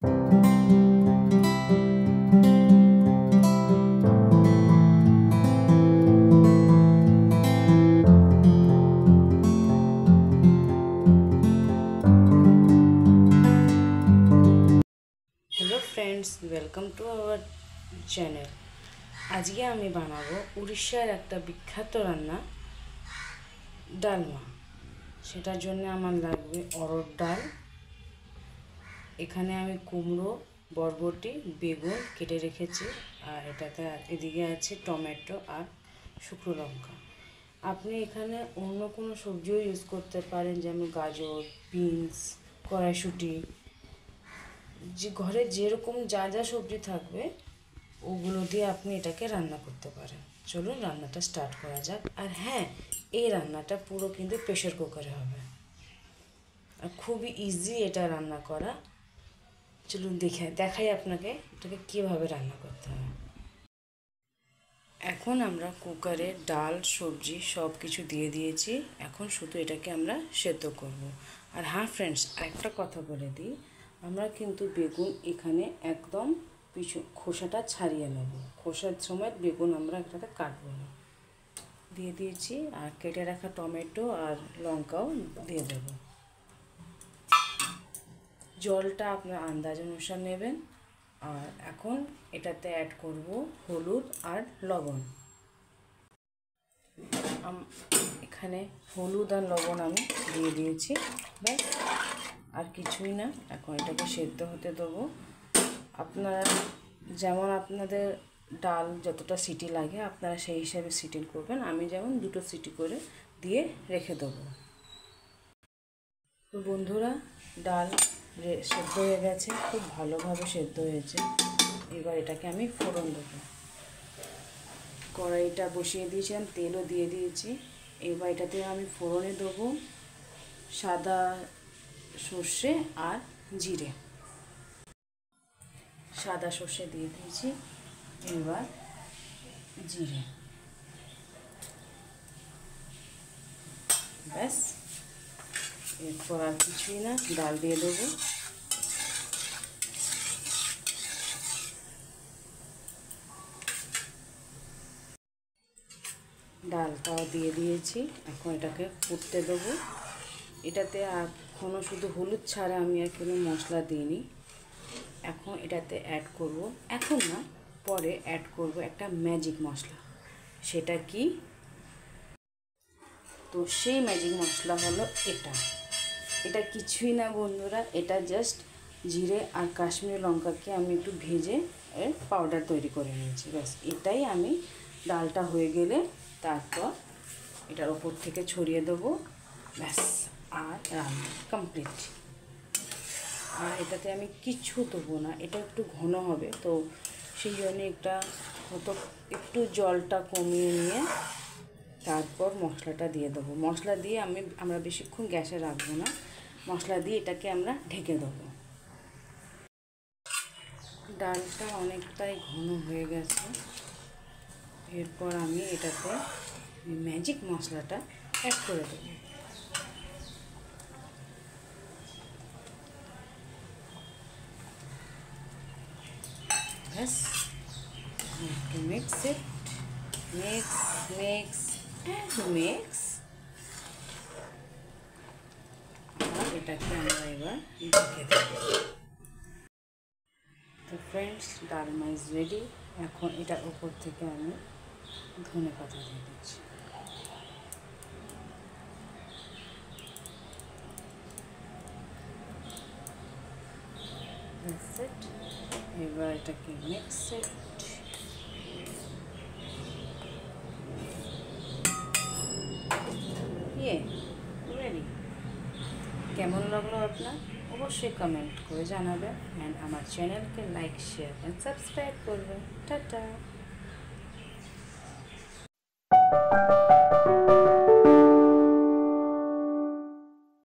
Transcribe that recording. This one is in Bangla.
Hello friends, welcome to our channel. आज के आमी बानाबो उड़ीसार एक विख्यात रान्ना डालमा। सेटार जोन्नो आमार लागबे अरहर डाल। एखाने आमी कुमड़ो, बरबटी, बेगुन केटे रेखेछि और एटाते एदिके आछे टमेटो और शुकनो लंका। आपनि एखाने अन्य कोनो सब्जिओ यूज करते पारेन, जेमन गाजर, बिन्स, कड़ाइशुटी, যে ঘরে যেরকম যা যা সবজি থাকবে ওগুলো দিয়ে আপনি এটাকে রান্না করতে পারেন। চলুন রান্নাটা স্টার্ট করা যাক। আর হ্যাঁ, এই রান্নাটা পুরো কিন্তু প্রেসার কুকারে হবে আর খুবই ইজি এটা রান্না করা। চলুন দেখাই আপনাকে এটাকে কীভাবে রান্না করতে হয়। এখন আমরা কুকারে ডাল, সবজি সব কিছু দিয়ে দিয়েছি। এখন শুধু এটাকে আমরা সেদ্ধ করব। আর হ্যাঁ ফ্রেন্ডস, আরেকটা কথা বলে দিই, আমরা কিন্তু বেগুন এখানে একদম খোসাটা ছাড়িয়ে নেব। খোসার সময় বেগুন আমরা এটাতে কাটবো না। দিয়ে দিয়েছি আর কেটে রাখা টমেটো আর লঙ্কাও দিয়ে দেব। জলটা আপনার আন্দাজ অনুসার নেবেন। আর এখন এটাতে অ্যাড করব হলুদ আর লবণ। এখানে হলুদ আর লবণ আমি দিয়ে দিয়েছি, ব্যাস আর কিছুই না। এখন এটাকে সেদ্ধ হতে দেবো। আপনারা যেমন আপনাদের ডাল যতটা সিটি লাগে আপনারা সেই হিসাবে সিটি করবেন। আমি যেমন 2টো সিটি করে দিয়ে রেখে দেবো। তো বন্ধুরা, ডাল সেদ্ধ হয়ে গেছে, খুব ভালোভাবে সেদ্ধ হয়েছে। এবার এটাকে আমি ফোড়ন দেবো। কড়াইটা বসিয়ে দিয়েছিলাম, তেলও দিয়ে দিয়েছি। এবার এটাতে আমি ফোড়নে দেবো সাদা সর্ষে আর জিরে। সাদা সর্ষে দিয়ে দিয়েছি, এবার জিরে, ব্যাস। এরপর আর কিছুই না, ডাল দিয়ে দেবো। ডালটাও দিয়ে দিয়েছি। এখন এটাকে ফুটতে দেবো। এটাতে এখনও শুধু হলুদ ছাড়া আমি আর কোনো মশলা দিইনি। এখন এটাতে অ্যাড করব, এখন না পরে অ্যাড করব একটা ম্যাজিক মশলা। সেটা কি? তো সেই ম্যাজিক মশলা হলো এটা কিছুই না বন্ধুরা, এটা জাস্ট জিরে আর কাশ্মীরি লঙ্কাকে আমি একটু ভেজে এর পাউডার তৈরি করে নিয়েছি, ব্যাস। এটাই আমি ডালটা হয়ে গেলে তারপর এটার ওপর থেকে ছড়িয়ে দেবো, ব্যাস। আর রান্না কমপ্লিট। আর এটাতে আমি কিছু দেবো না, এটা একটু ঘন হবে, তো সেই জন্য একটু জলটা কমিয়ে নিয়ে তারপর মশলাটা দিয়ে দেবো। মশলা দিয়ে আমরা বেশিক্ষণ গ্যাসে রাখবো না। মশলা দিয়ে এটাকে আমরা ঢেকে দেবো। ডালটা অনেকটাই ঘন হয়ে গেছে। এরপর আমি এটাতে ম্যাজিক মশলাটা অ্যাড করে দেবো। Yes, to mix it, mix and mix। আর এটাকে আমরা এবার ঢেকে দেব। তো ফ্রেন্ডস, ডালমা ইজ রেডি। এখন এটার উপর থেকে আমি ধনেপাতা দিয়ে দিচ্ছি। That's it। এবার এটাকে মিক্স ইট। রেডি। কেমন লাগলো আপনার অবশ্যই কমেন্ট করে জানাবেন। অ্যান্ড আমার চ্যানেলকে লাইক, শেয়ার অ্যান্ড সাবস্ক্রাইব করবেন। টাটা।